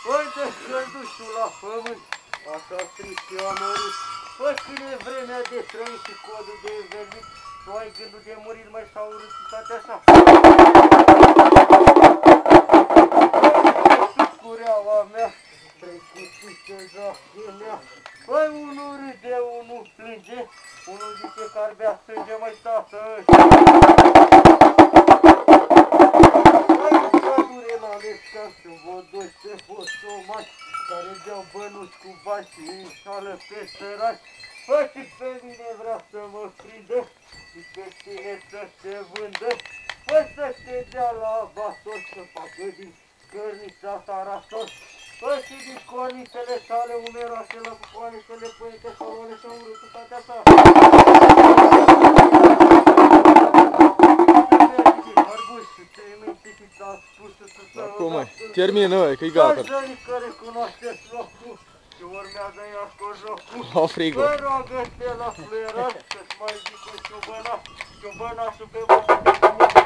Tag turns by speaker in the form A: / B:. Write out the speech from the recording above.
A: Băi, de căldușul la pământ, așa trist și amărât. Băi, când e vremea de trăit și codul de venit, tu ai gândul de murit, mai s-a urât toate așa. Cureaua mea, trecuțită jahilea. Băi, unul râde, unul plânge, unul zice că ar bea sânge, mai tată ăștia. Băi, pădure la lesca sunt vodoi, se fostomani, care deau bănuți cu bani și înșală pe săraci. Băi, și pe mine vrea să mă prindă, și pe tine să se vândă. Băi, să te dea la abator, să facă din cărnița ta rastor. Băi, și din cornițele tale umeroase, la cucoanele păinte sau roale și-au urâtutatea ta.
B: Acum, termină, că-i gata.
A: Băi, că recunoașteți locul și urmează iașco jocul.
B: O frigă.
A: Băi, roagă-te la fluierat să-ți mai zic un ciobănaș, ciobănașul pe mână.